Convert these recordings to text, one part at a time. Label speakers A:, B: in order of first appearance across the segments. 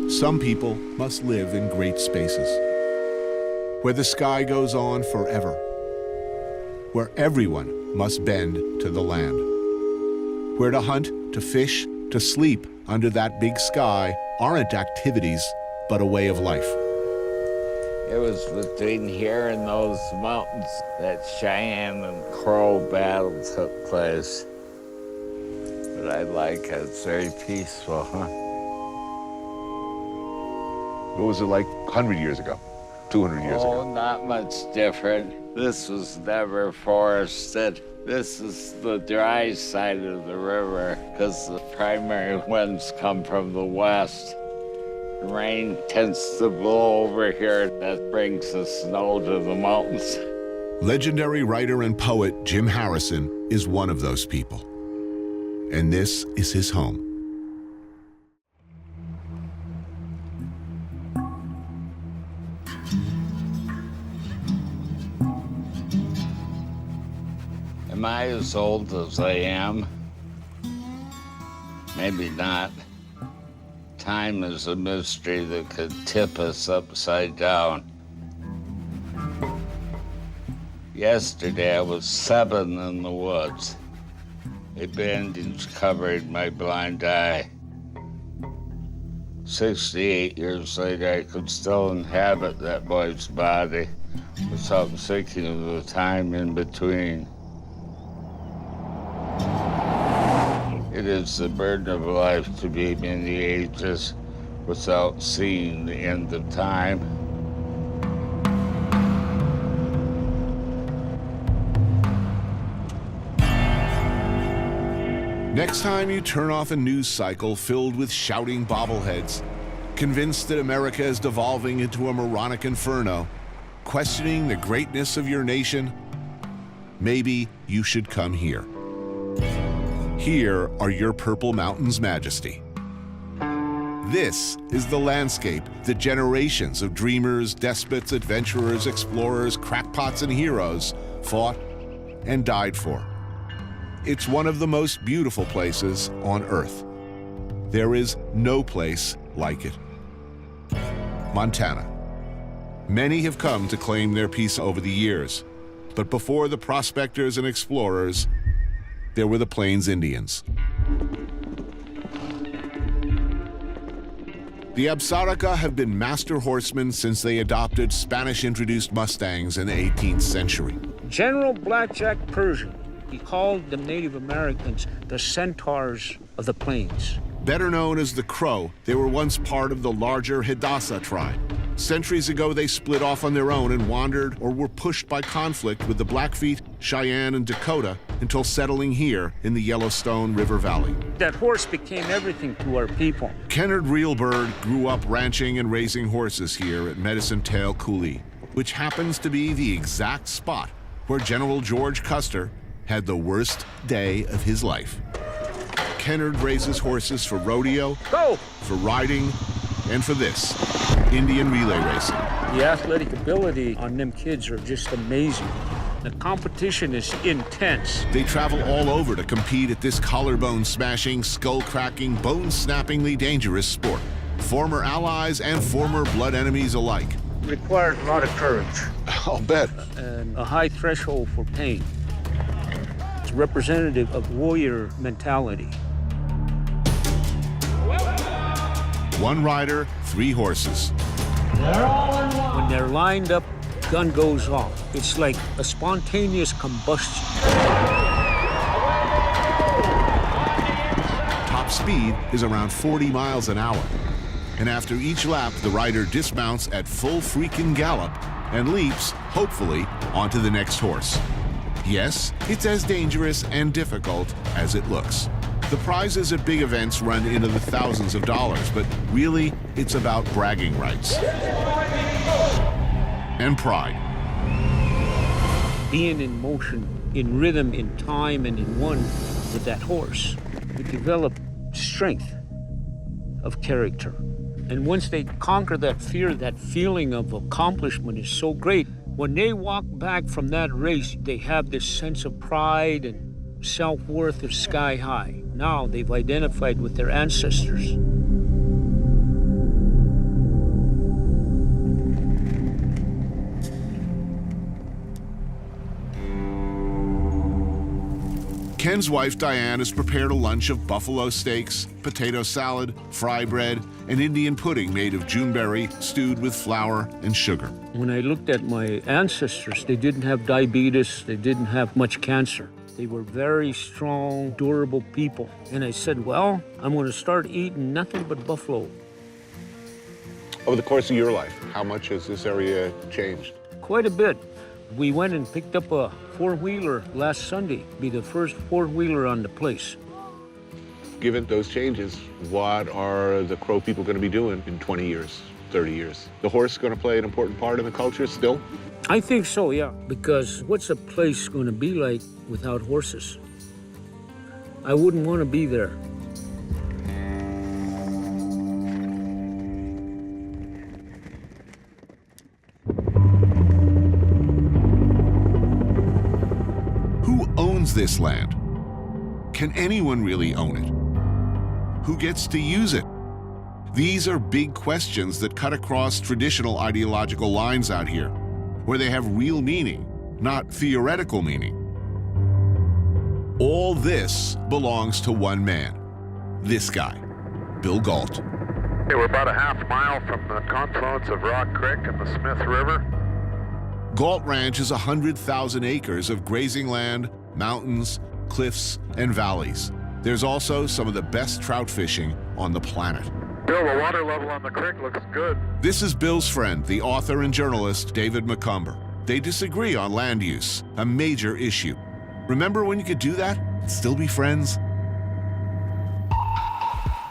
A: Some people must live in great spaces, where the sky goes on forever, where everyone must bend to the land, where to hunt, to fish, to sleep under that big sky aren't activities, but a way of life.
B: It was between here and those mountains that Cheyenne and Crow battle took place. But I like it, it's very peaceful, huh?
C: What was it like 100 years ago, 200 years ago?
B: Oh, not much different. This was never forested. This is the dry side of the river because the primary winds come from the west. Rain tends to blow over here. That brings the snow to the mountains.
A: Legendary writer and poet Jim Harrison is one of those people. And this is his home.
B: Am I as old as I am? Maybe not. Time is a mystery that could tip us upside down. Yesterday I was 7 in the woods. A bandage covered my blind eye. 68 years later, I could still inhabit that boy's body without thinking of the time in between. It is the burden of life to be many ages without seeing the end of time.
A: Next time you turn off a news cycle filled with shouting bobbleheads, convinced that America is devolving into a moronic inferno, questioning the greatness of your nation, maybe you should come here. Here are your Purple Mountains' majesty. This is the landscape that generations of dreamers, despots, adventurers, explorers, crackpots, and heroes fought and died for. It's one of the most beautiful places on Earth. There is no place like it. Montana. Many have come to claim their peace over the years, but before the prospectors and explorers, there were the Plains Indians. The Absaraka have been master horsemen since they adopted Spanish-introduced Mustangs in the 18th century.
D: General Blackjack Pershing, he called the Native Americans the centaurs of the plains.
A: Better known as the Crow, they were once part of the larger Hidatsa tribe. Centuries ago, they split off on their own and wandered or were pushed by conflict with the Blackfeet, Cheyenne, and Dakota until settling here in the Yellowstone River Valley.
D: That horse became everything to our people.
A: Kennard Reelbird grew up ranching and raising horses here at Medicine Tail Coulee, which happens to be the exact spot where General George Custer had the worst day of his life. Kennard raises horses for rodeo, for riding, and for this, Indian relay racing.
D: The athletic ability on them kids are just amazing. The competition is intense.
A: They travel all over to compete at this collarbone-smashing, skull-cracking, bone-snappingly dangerous sport. Former allies and former blood enemies alike.
D: Required a lot of courage.
C: I'll bet.
D: And a high threshold for pain. It's representative of warrior mentality.
A: One rider, 3 horses.
D: When they're lined up, gun goes off. It's like a spontaneous combustion.
A: Top speed is around 40 miles an hour. And after each lap, the rider dismounts at full freaking gallop and leaps, hopefully, onto the next horse. Yes, it's as dangerous and difficult as it looks. The prizes at big events run into the thousands of dollars, but really, it's about bragging rights and pride.
D: Being in motion, in rhythm, in time, and in one with that horse, we develop strength of character. And once they conquer that fear, that feeling of accomplishment is so great. When they walk back from that race, they have this sense of pride and self-worth is sky high. Now they've identified with their ancestors.
A: Ken's wife, Diane, has prepared a lunch of buffalo steaks, potato salad, fry bread, and Indian pudding made of Juneberry stewed with flour and sugar.
D: When I looked at my ancestors, they didn't have diabetes, they didn't have much cancer. They were very strong, durable people. And I said, well, I'm going to start eating nothing but buffalo.
C: Over the course of your life, how much has this area changed?
D: Quite a bit. We went and picked up a four-wheeler last Sunday, be the first four-wheeler on the place.
C: Given those changes, what are the Crow people going to be doing in 20 years, 30 years? The horse going to play an important part in the culture still?
D: I think so, yeah, because what's a place going to be like without horses? I wouldn't want to be there.
A: Who owns this land? Can anyone really own it? Who gets to use it? These are big questions that cut across traditional ideological lines out here, where they have real meaning, not theoretical meaning. All this belongs to one man, this guy, Bill Gault.
E: Okay, we're about a half mile from the confluence of Rock Creek and the Smith River.
A: Gault Ranch is 100,000 acres of grazing land, mountains, cliffs, and valleys. There's also some of the best trout fishing on the planet.
E: Bill, the water level on the creek looks good.
A: This is Bill's friend, the author and journalist David McCumber. They disagree on land use, a major issue. Remember when you could do that and still be friends?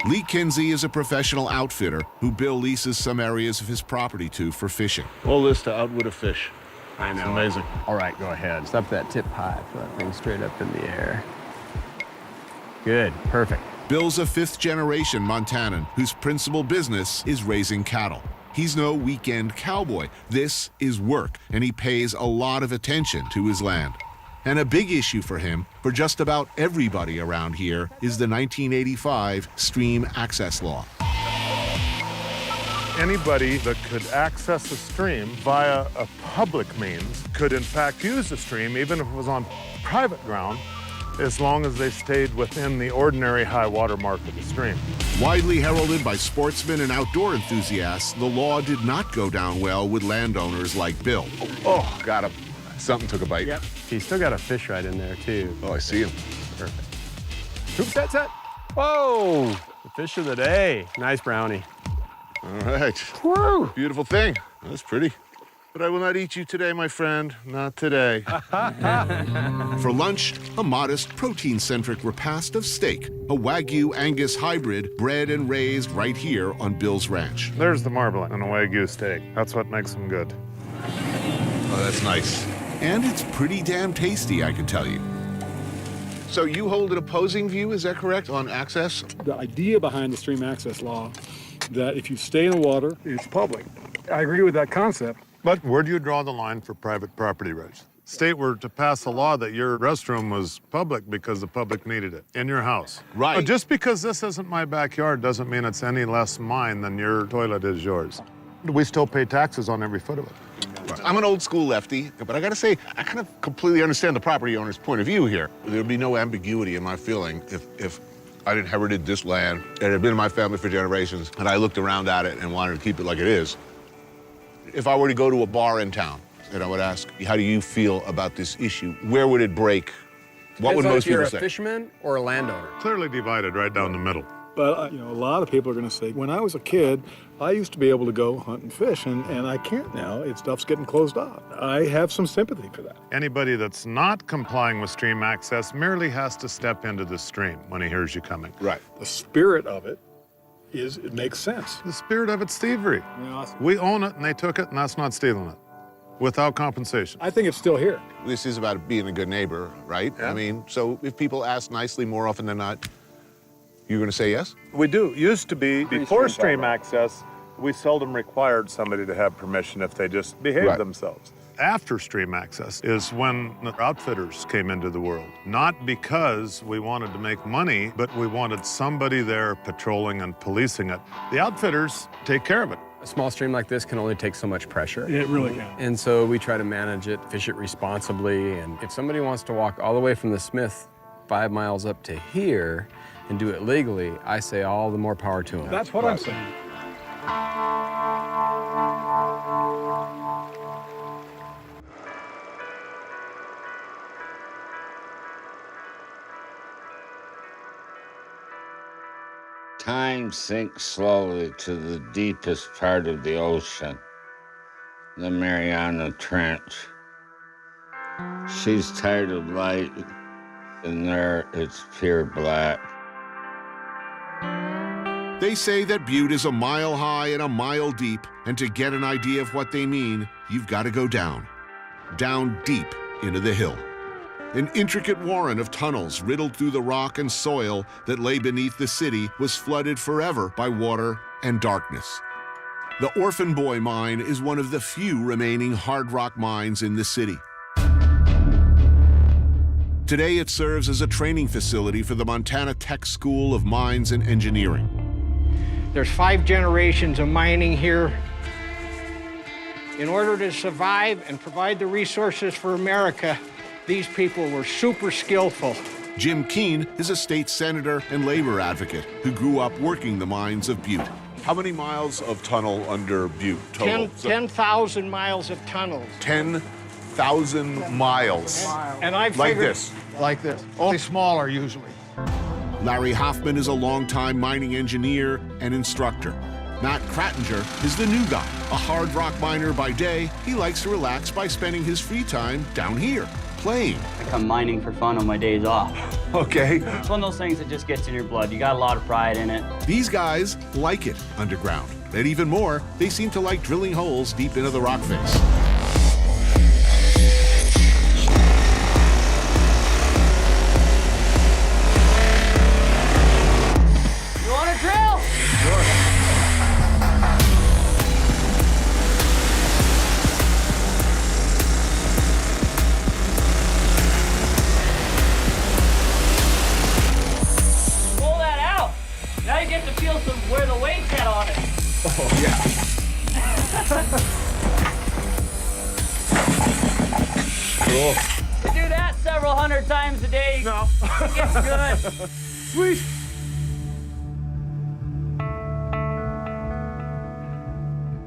A: Lee Kinsey is a professional outfitter who Bill leases some areas of his property to for fishing.
F: All this to outwit a fish.
G: I know.
F: It's amazing.
G: All right, go ahead. Stop that tip high. Put that thing straight up in the air. Good, perfect.
A: Bill's a fifth-generation Montanan whose principal business is raising cattle. He's no weekend cowboy. This is work, and he pays a lot of attention to his land. And a big issue for him, for just about everybody around here, is the 1985 Stream Access Law.
E: Anybody that could access a stream via a public means could in fact use the stream, even if it was on private ground, as long as they stayed within the ordinary high water mark of the stream.
A: Widely heralded by sportsmen and outdoor enthusiasts, the law did not go down well with landowners like Bill.
C: Oh, got him. Something took a bite.
G: Yep. He's still got a fish right in there, too.
C: Oh, I see him.
G: Perfect. Hoop set, set. Whoa! The fish of the day. Nice brownie.
C: All right.
G: Woo!
C: Beautiful thing. That's pretty.
E: But I will not eat you today, my friend. Not today.
A: For lunch, a modest protein-centric repast of steak, a Wagyu Angus hybrid bred and raised right here on Bill's ranch.
E: There's the marbling on a Wagyu steak. That's what makes them good.
C: Oh, that's nice.
A: And it's pretty damn tasty, I can tell you.
C: So you hold an opposing view, is that correct, on access?
H: The idea behind the stream access law, that if you stay in the water, it's public. I agree with that concept.
E: But where do you draw the line for private property rights? State were to pass a law that your restroom was public because the public needed it in your house.
C: Right.
E: But just because this isn't my backyard doesn't mean it's any less mine than your toilet is yours. We still pay taxes on every foot of it.
C: I'm an old school lefty, but I gotta say, I kind of completely understand the property owner's point of view here. There'd be no ambiguity in my feeling if I'd inherited this land, it had been in my family for generations, and I looked around at it and wanted to keep it like it is. If I were to go to a bar in town, and I would ask, how do you feel about this issue? Where would it break? What would most people
G: You're
C: say?
G: a fisherman or a landowner?
E: Clearly divided right down the middle.
H: But a lot of people are going to say, when I was a kid, I used to be able to go hunt and fish, and I can't now. Stuff's getting closed off. I have some sympathy for that.
E: Anybody that's not complying with stream access merely has to step into the stream when he hears you coming.
C: Right.
H: The spirit of it makes sense.
E: The spirit of it's thievery. We own it and they took it, and that's not stealing it without compensation.
H: I think it's still here.
C: This is about being a good neighbor, right?
E: Yeah.
C: I mean, so if people ask nicely more often than not, you're gonna say yes?
E: We do. Used to be, before stream access, we seldom required somebody to have permission if they just behaved themselves. After stream access is when the outfitters came into the world. Not because we wanted to make money, but we wanted somebody there patrolling and policing it. The outfitters take care of it.
G: A small stream like this can only take so much pressure.
H: It really can.
G: And so we try to manage it, fish it responsibly. And if somebody wants to walk all the way from the Smith 5 miles up to here and do it legally, I say all the more power to them.
H: That's what I'm saying.
B: Time sinks slowly to the deepest part of the ocean, the Mariana Trench. She's tired of light, and there it's pure black.
A: They say that Butte is a mile high and a mile deep, and to get an idea of what they mean, you've got to go down deep into the hill. An intricate warren of tunnels riddled through the rock and soil that lay beneath the city was flooded forever by water and darkness. The Orphan Boy Mine is one of the few remaining hard rock mines in the city. Today it serves as a training facility for the Montana Tech School of Mines and Engineering.
F: There's 5 generations of mining here. In order to survive and provide the resources for America, these people were super skillful.
A: Jim Keene is a state senator and labor advocate who grew up working the mines of Butte.
C: How many miles of tunnel under Butte total?
F: 10,000 miles of tunnels.
C: 10,000 miles.
F: And I
C: Like
F: figured,
C: this.
H: Like this, only smaller usually.
A: Larry Hoffman is a longtime mining engineer and instructor. Matt Krattinger is the new guy. A hard rock miner by day, he likes to relax by spending his free time down here, playing.
I: I come mining for fun on my days off.
C: Okay.
I: It's one of those things that just gets in your blood. You got a lot of pride in it.
A: These guys like it underground. And even more, they seem to like drilling holes deep into the rock face.
I: You want to drill? Pull that out. Now you get to feel where the weight's at on it.
C: Oh, yeah. Cool.
I: You do that several hundred times a day. No. It gets good.
C: Sweet.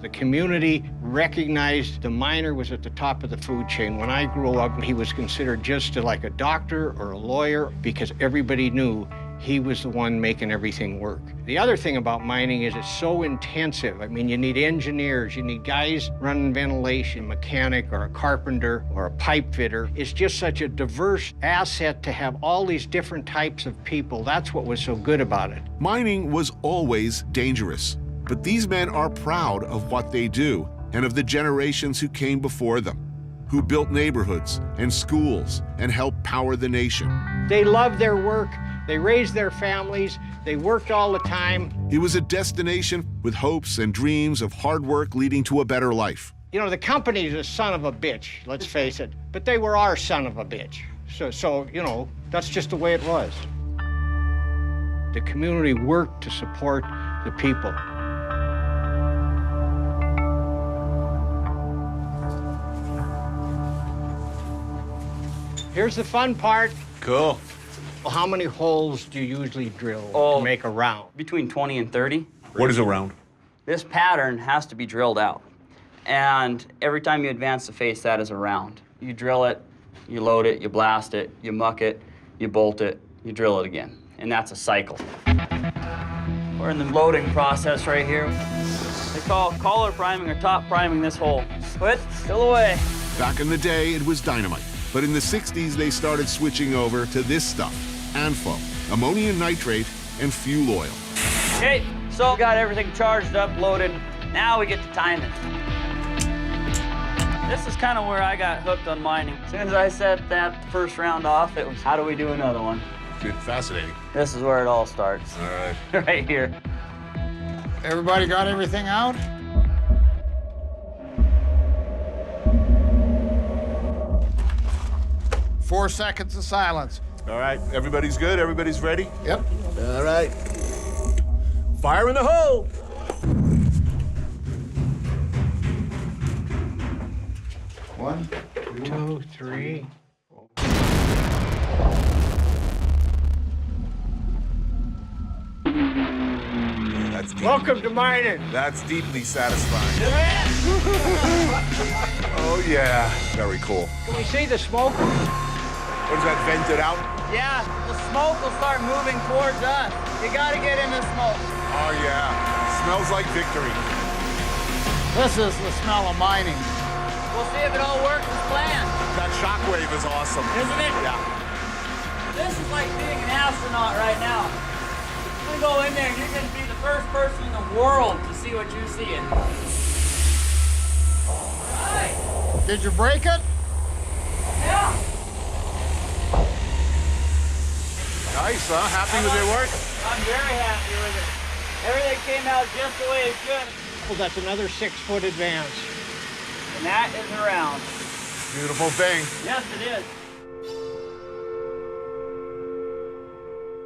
F: the community recognized the miner was at the top of the food chain. When I grew up, he was considered just like a doctor or a lawyer because everybody knew he was the one making everything work. The other thing about mining is it's so intensive. I mean, you need engineers, you need guys running ventilation, a mechanic or a carpenter or a pipe fitter. It's just such a diverse asset to have all these different types of people. That's what was so good about it.
A: Mining was always dangerous, but these men are proud of what they do and of the generations who came before them, who built neighborhoods and schools and helped power the nation.
F: They loved their work. They raised their families. They worked all the time.
A: It was a destination with hopes and dreams of hard work leading to a better life.
F: You know, the company's a son of a bitch, let's face it, but they were our son of a bitch. So you know, that's just the way it was. The community worked to support the people. Here's the fun part.
C: Cool.
F: Well, how many holes do you usually drill
I: Oh.
F: to make a round?
I: Between 20 and 30.
C: What is a round?
I: This pattern has to be drilled out. And every time you advance the face, that is a round. You drill it, you load it, you blast it, you muck it, you bolt it, you drill it again. And that's a cycle. We're in the loading process right here. They call collar priming or top priming this hole. Split, still away.
A: Back in the day, it was dynamite. But in the 60s, they started switching over to this stuff, ANFO, ammonium nitrate, and fuel oil.
I: Okay, so we got everything charged up, loaded. Now we get to time it. This is kind of where I got hooked on mining. As soon as I set that first round off, it was, how do we do another one?
C: Dude, fascinating.
I: This is where it all starts.
C: All right.
I: Right here.
H: Everybody got everything out? Four seconds of silence.
C: All right, everybody's good? Everybody's ready?
H: Yep.
C: All right. Fire in the hole!
H: One,
F: Two, three.
C: That's deep.
F: Welcome to mining.
C: That's deeply satisfying. Oh yeah. Very cool.
F: Can we see the smoke?
C: What is that, vented out?
I: Yeah, the smoke will start moving towards us. You gotta get in the smoke.
C: Oh yeah. Smells like victory.
J: This is the smell of mining.
I: We'll see if it all works as planned.
C: That shockwave is awesome.
I: Isn't it?
C: Yeah.
I: This is like being an astronaut right now. You're gonna go in there and you're gonna be the first person in the world to see what you're seeing. Right.
J: Did you break it?
I: Yeah.
C: Nice, huh? Happy with your work?
I: I'm very happy with it. Everything came out just the way it should.
F: Well, that's another 6-foot advance.
I: And that is around.
C: Beautiful thing.
I: Yes, it is.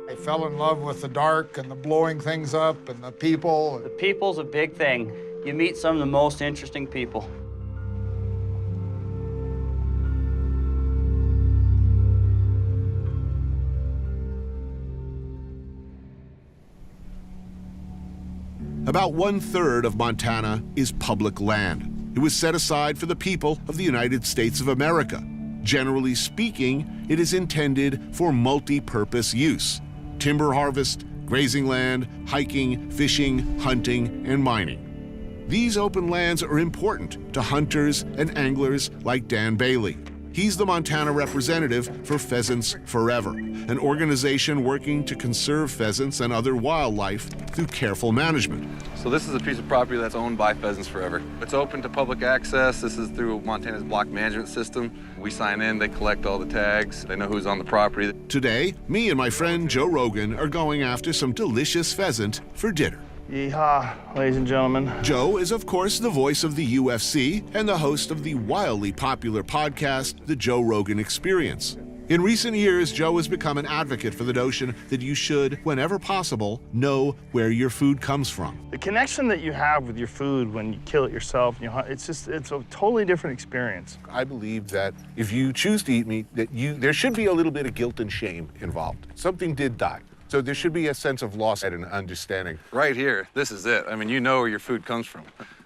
J: I fell in love with the dark and the blowing things up and the people.
I: The people's a big thing. You meet some of the most interesting people.
A: About 1/3 of Montana is public land. It was set aside for the people of the United States of America. Generally speaking, it is intended for multi-purpose use: timber harvest, grazing land, hiking, fishing, hunting, and mining. These open lands are important to hunters and anglers like Dan Bailey. He's the Montana representative for Pheasants Forever, an organization working to conserve pheasants and other wildlife through careful management.
K: So this is a piece of property that's owned by Pheasants Forever. It's open to public access. This is through Montana's block management system. We sign in, they collect all the tags, they know who's on the property.
A: Today, me and my friend Joe Rogan are going after some delicious pheasant for dinner.
L: Yeehaw, ladies and gentlemen.
A: Joe is, of course, the voice of the UFC and the host of the wildly popular podcast, The Joe Rogan Experience. In recent years, Joe has become an advocate for the notion that you should, whenever possible, know where your food comes from.
L: The connection that you have with your food when you kill it yourself, and you hunt, it's a totally different experience.
C: I believe that if you choose to eat meat, that there should be a little bit of guilt and shame involved. Something did die. So there should be a sense of loss and an understanding.
K: Right here, this is it. I mean, you know where your food comes from.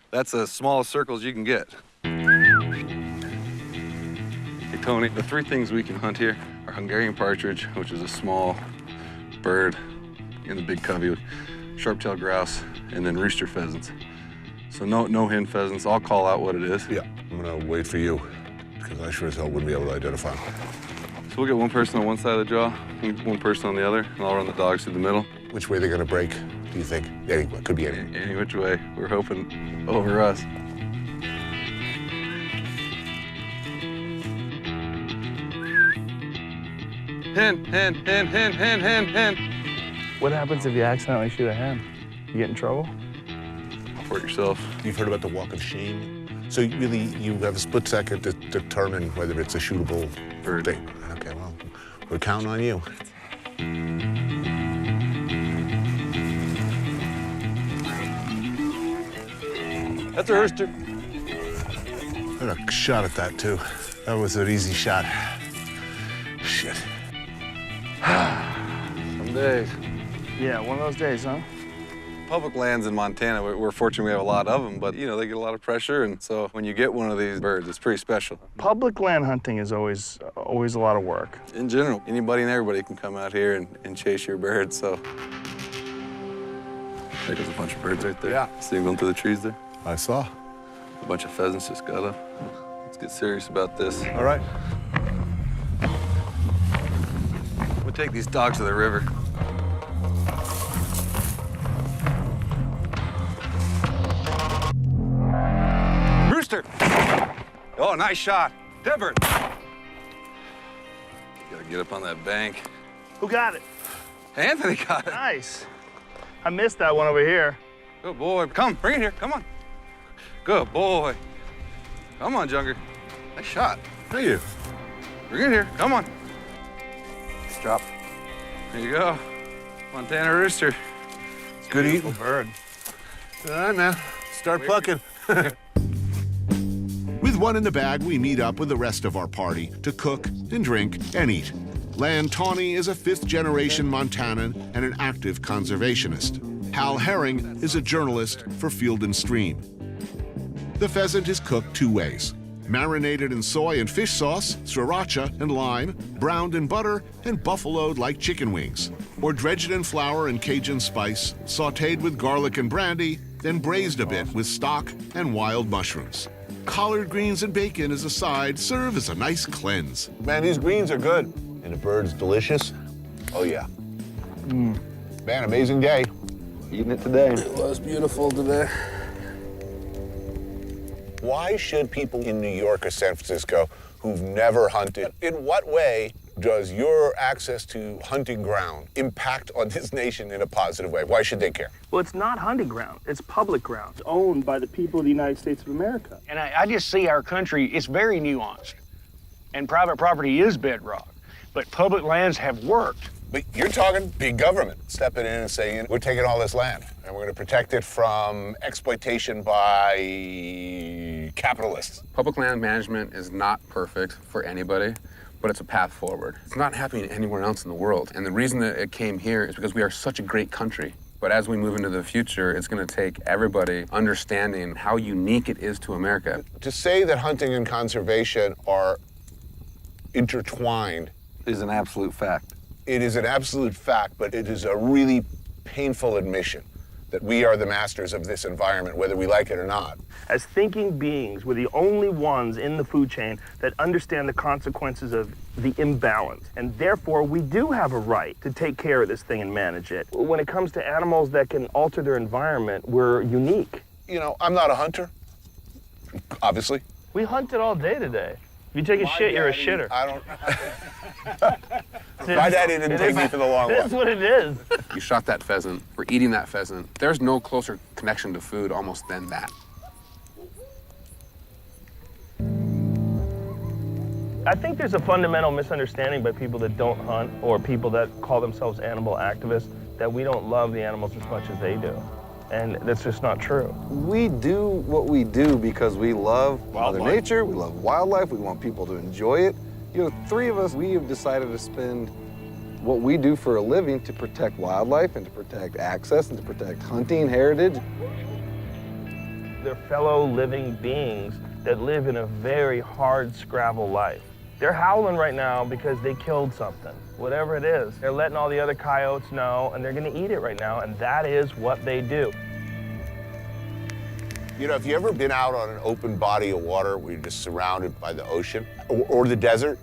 K: That's the smallest circles you can get. Hey, Tony, the 3 things we can hunt here are Hungarian partridge, which is a small bird in the big covey, sharp-tailed grouse, and then rooster pheasants. So no hen pheasants. I'll call out what it is.
C: Yeah, I'm gonna wait for you, because I sure as hell wouldn't be able to identify them.
K: So we'll get one person on one side of the jaw, one person on the other, and I'll run the dogs through the middle.
C: Which way they're gonna break, do you think? Anyway, could be any.
K: Any which way. We're hoping over us. Hen, hen, hen, hen, hen, hen, hen.
L: What happens if you accidentally shoot a hen? You get in trouble?
K: For yourself.
C: You've heard about the walk of shame? So you have a split second to determine whether it's a shootable thing. Okay, well, we're counting on you.
K: That's a rooster.
C: I got a shot at that, too. That was an easy shot. Shit.
K: Some days.
L: Yeah, one of those days, huh?
K: Public lands in Montana, we're fortunate we have a lot of them, but, you know, they get a lot of pressure, and so when you get one of these birds, it's pretty special.
L: Public land hunting is always a lot of work.
K: In general, anybody and everybody can come out here and chase your birds, so. There's a bunch of birds right there.
C: Yeah.
K: See them going through the trees there?
C: I saw.
K: A bunch of pheasants just got up. Let's get serious about this.
C: All right.
K: We'll take these dogs to the river. Rooster! Oh, nice shot. Denver! Gotta get up on that bank.
L: Who got it?
K: Anthony got it.
L: Nice. I missed that one over here.
K: Good boy. Come, bring it here. Come on. Good boy. Come on, Junger. Nice shot.
C: Thank you.
K: Bring it here. Come on. Drop. There you go. Montana rooster.
C: Good eating.
L: Bird.
C: All right, man. Start plucking.
A: With one in the bag, we meet up with the rest of our party to cook and drink and eat. Lan Tawney is a 5th-generation Montanan and an active conservationist. Hal Herring is a journalist for Field and Stream. The pheasant is cooked 2 ways: marinated in soy and fish sauce, sriracha and lime, browned in butter, and buffaloed like chicken wings, or dredged in flour and Cajun spice, sautéed with garlic and brandy, then braised a bit with stock and wild mushrooms. Collard greens and bacon as a side serve as a nice cleanse.
C: Man, these greens are good. And the bird's delicious. Oh, yeah. Man, amazing day.
G: Eating it today.
M: It was beautiful today.
C: Why should people in New York or San Francisco who've never hunted, in what way does your access to hunting ground impact on this nation in a positive way? Why should they care?
L: Well, it's not hunting ground. It's public ground. It's owned by the people of the United States of America.
F: And I just see our country, it's very nuanced. And private property is bedrock. But public lands have worked.
C: But you're talking big government stepping in and saying, we're taking all this land and we're going to protect it from exploitation by capitalists.
K: Public land management is not perfect for anybody, but it's a path forward. It's not happening anywhere else in the world. And the reason that it came here is because we are such a great country. But as we move into the future, it's going to take everybody understanding how unique it is to America.
C: To say that hunting and conservation are intertwined
M: Is an absolute fact.
C: It is an absolute fact, but it is a really painful admission that we are the masters of this environment, whether we like it or not.
L: As thinking beings, we're the only ones in the food chain that understand the consequences of the imbalance. And therefore, we do have a right to take care of this thing and manage it. When it comes to animals that can alter their environment, we're unique.
C: You know, I'm not a hunter, obviously.
L: We hunted all day today. If you take a shit, you're a shitter.
C: I don't... My daddy didn't take me for the long
L: That's
C: one.
L: what it is.
K: You shot that pheasant, we're eating that pheasant. There's no closer connection to food almost than that.
L: I think there's a fundamental misunderstanding by people that don't hunt or people that call themselves animal activists that we don't love the animals as much as they do. And that's just not true.
M: We do what we do because we love Mother Nature, we love wildlife, we want people to enjoy it. You know, 3 of us, we have decided to spend what we do for a living to protect wildlife and to protect access and to protect hunting heritage.
L: They're fellow living beings that live in a very hard scrabble life. They're howling right now because they killed something, whatever it is. They're letting all the other coyotes know, and they're gonna eat it right now, and that is what they do.
C: You know, if you ever been out on an open body of water where you're just surrounded by the ocean, or the desert,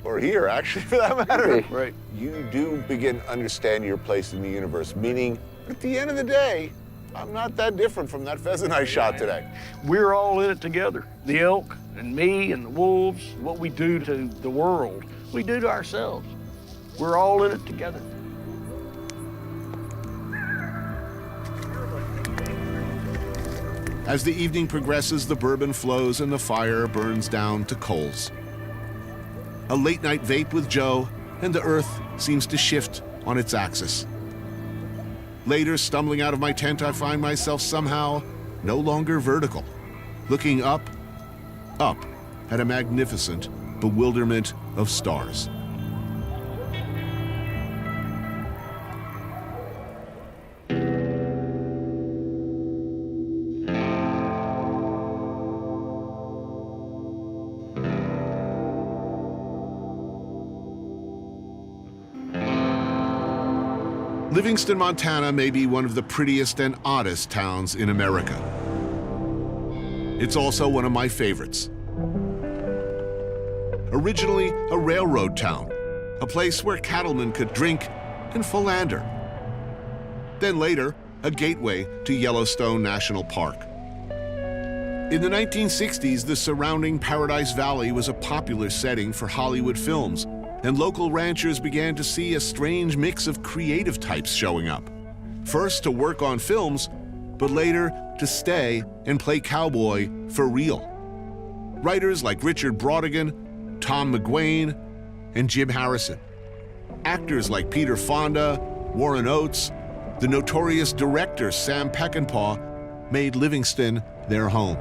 C: or here, actually, for that matter, right? You do begin to understand your place in the universe, meaning, at the end of the day, I'm not that different from that pheasant I shot today.
F: We're all in it together. The elk and me and the wolves, what we do to the world, we do to ourselves. We're all in it together.
A: As the evening progresses, the bourbon flows and the fire burns down to coals. A late-night vape with Joe, and the earth seems to shift on its axis. Later, stumbling out of my tent, I find myself somehow no longer vertical, looking up at a magnificent bewilderment of stars. Livingston, Montana may be one of the prettiest and oddest towns in America. It's also one of my favorites. Originally a railroad town, a place where cattlemen could drink and philander. Then later, a gateway to Yellowstone National Park. In the 1960s, the surrounding Paradise Valley was a popular setting for Hollywood films, and local ranchers began to see a strange mix of creative types showing up. First to work on films, but later to stay and play cowboy for real. Writers like Richard Brautigan, Tom McGuane, and Jim Harrison. Actors like Peter Fonda, Warren Oates, the notorious director Sam Peckinpah made Livingston their home.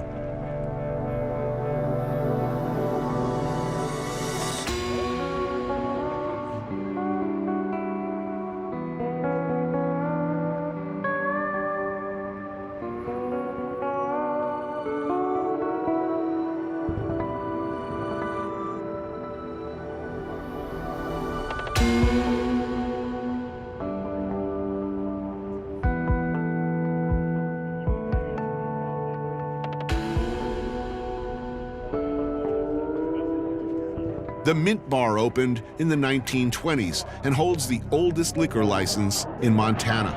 A: The Mint Bar opened in the 1920s and holds the oldest liquor license in Montana.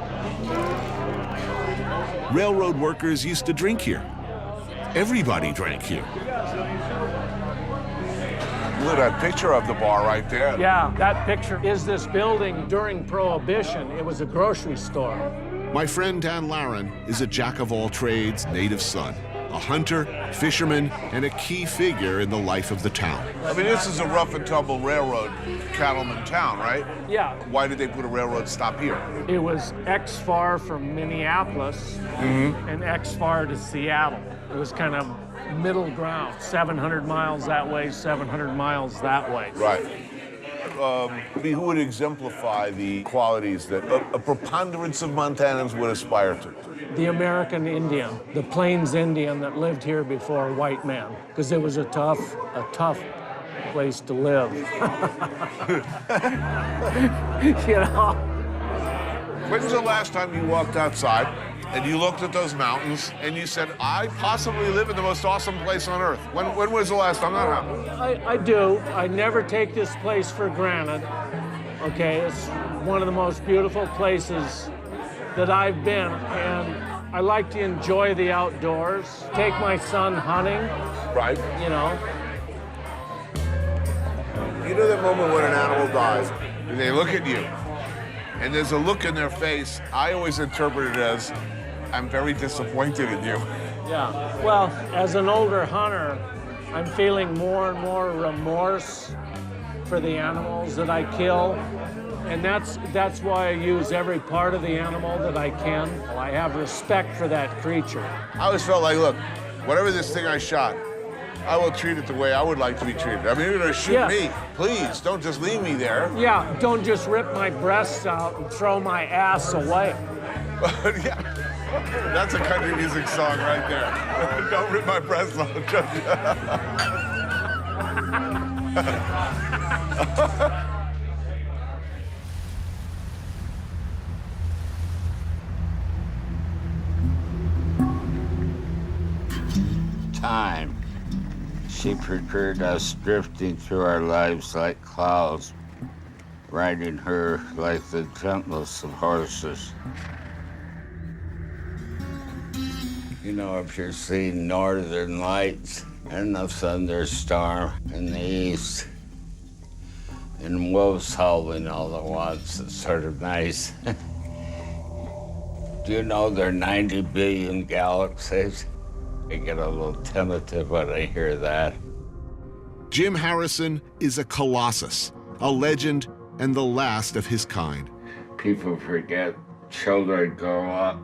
A: Railroad workers used to drink here. Everybody drank here.
C: Look at that picture of the bar right there.
N: Yeah, that picture is this building during Prohibition. It was a grocery store.
A: My friend Dan Laren is a jack-of-all-trades native son, a hunter, fisherman, and a key figure in the life of the town.
C: I mean, this is a rough and tumble railroad cattleman town, right?
N: Yeah.
C: Why did they put a railroad stop here?
N: It was X far from Minneapolis and X far to Seattle. It was kind of middle ground, 700 miles that way, 700 miles that way.
C: Right. Who would exemplify the qualities that a preponderance of Montanans would aspire to?
N: The American Indian, the Plains Indian that lived here before white man, because it was a tough place to live. You know?
C: When was the last time you walked outside and you looked at those mountains and you said, I possibly live in the most awesome place on earth? When was the last time that happened?
N: I do. I never take this place for granted. Okay, it's one of the most beautiful places that I've been, and I like to enjoy the outdoors. Take my son hunting.
C: Right.
N: You know.
C: You know that moment when an animal dies and they look at you and there's a look in their face, I always interpret it as, I'm very disappointed in you.
N: Yeah, well, as an older hunter, I'm feeling more and more remorse for the animals that I kill. And that's why I use every part of the animal that I can. I have respect for that creature.
C: I always felt like, look, whatever this thing I shot, I will treat it the way I would like to be treated. I mean, you're gonna shoot me. Please, don't just leave me there.
N: Yeah, don't just rip my breasts out and throw my ass away.
C: Yeah. That's a country music song right there. Don't rip my breasts out.
B: Time. She prepared us drifting through our lives like clouds, riding her like the gentlest of horses. You know, if you're seeing northern lights and a thunderstorm in the east and wolves howling all at once, it's sort of nice. Do you know there are 90 billion galaxies? I get a little tentative when I hear that.
A: Jim Harrison is a colossus, a legend, and the last of his kind.
B: People forget children grow up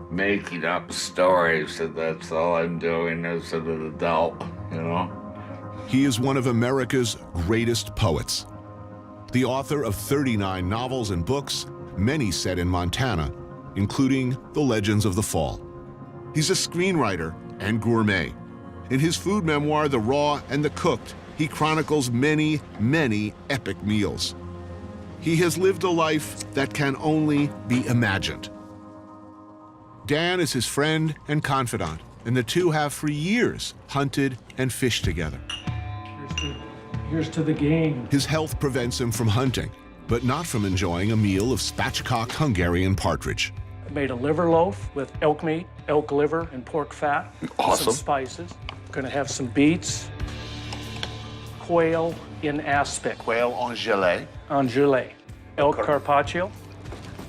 B: making up stories, and that's all I'm doing as an adult, you know?
A: He is one of America's greatest poets. The author of 39 novels and books, many set in Montana, including The Legends of the Fall. He's a screenwriter and gourmet. In his food memoir, The Raw and the Cooked, he chronicles many, many epic meals. He has lived a life that can only be imagined. Dan is his friend and confidant, and the two have for years hunted and fished together.
N: Here's to the game.
A: His health prevents him from hunting, but not from enjoying a meal of spatchcock Hungarian partridge.
N: I made a liver loaf with elk meat, elk liver, and pork fat.
C: Awesome.
N: Some spices. Gonna have some beets, quail in aspic.
C: Quail en gelée.
N: En gelée. Elk carpaccio.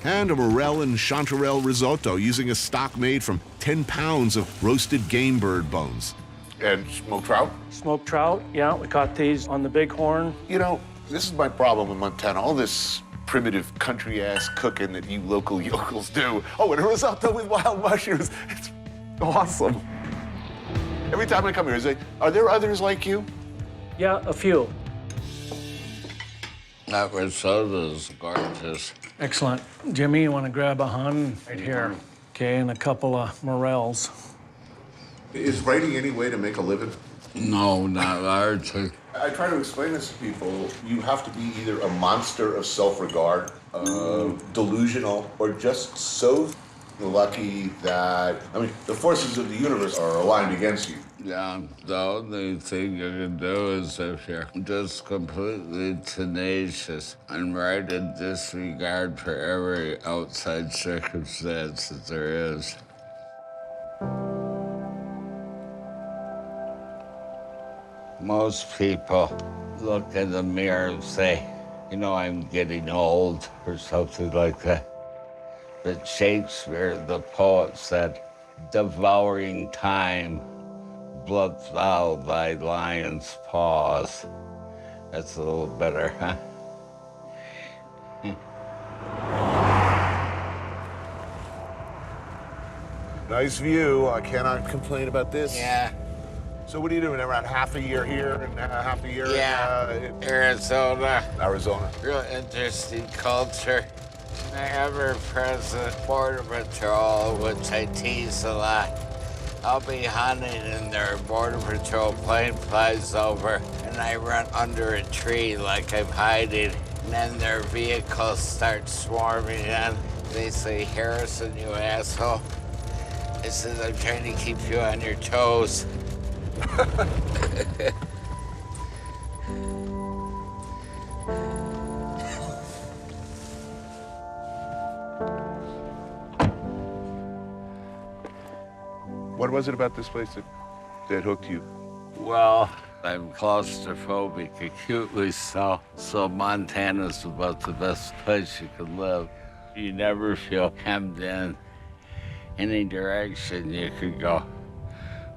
A: And a morel and chanterelle risotto using a stock made from 10 pounds of roasted game bird bones.
C: And smoked trout?
N: Smoked trout, yeah. We caught these on the Bighorn.
C: You know, this is my problem with Montana. All this primitive country-ass cooking that you local yokels do. Oh, and a risotto with wild mushrooms. It's awesome. Every time I come here, I say, are there others like you?
N: Yeah, a few.
B: That risotto is gorgeous.
N: Excellent. Jimmy, you want to grab a hun right here? Okay, and a couple of morels.
C: Is writing any way to make a living?
B: No, not largely.
C: I try to explain this to people. You have to be either a monster of self-regard, delusional, or just so lucky that, I mean, the forces of the universe are aligned against you.
B: Yeah, the only thing you can do is if you're just completely tenacious and right in disregard for every outside circumstance that there is. Most people look in the mirror and say, you know, I'm getting old or something like that. But Shakespeare, the poet, said, devouring time, blood thou thy lion's paws. That's a little better, huh?
C: Nice view. I cannot complain about this.
B: Yeah.
C: So what are you doing? Around half a year here and half a year in
B: Arizona.
C: Arizona.
B: Real interesting culture. The ever-present Border Patrol, which I tease a lot. I'll be hunting and their Border Patrol plane flies over and I run under a tree like I'm hiding. And then their vehicles start swarming in. They say, Harrison, you asshole. I said, I'm trying to keep you on your toes.
C: What was it about this place that hooked you?
B: Well, I'm claustrophobic, acutely so. So Montana's about the best place you could live. You never feel hemmed in. Any direction you could go,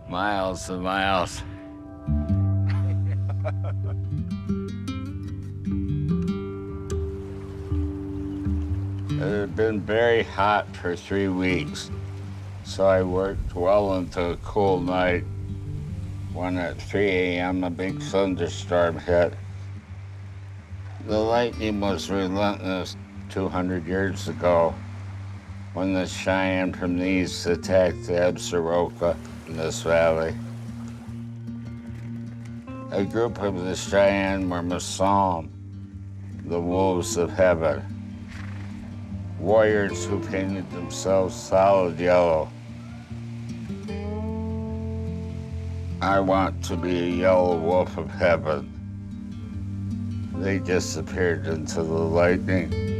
B: miles and miles. It had been very hot for 3 weeks, so I worked well into a cool night. When at 3 a.m. a big thunderstorm hit. The lightning was relentless 200 years ago when the Cheyenne from the east attacked the Absaroka in this valley. A group of the Cheyenne were Masom, the wolves of heaven, warriors who painted themselves solid yellow. I want to be a yellow wolf of heaven. They disappeared into the lightning.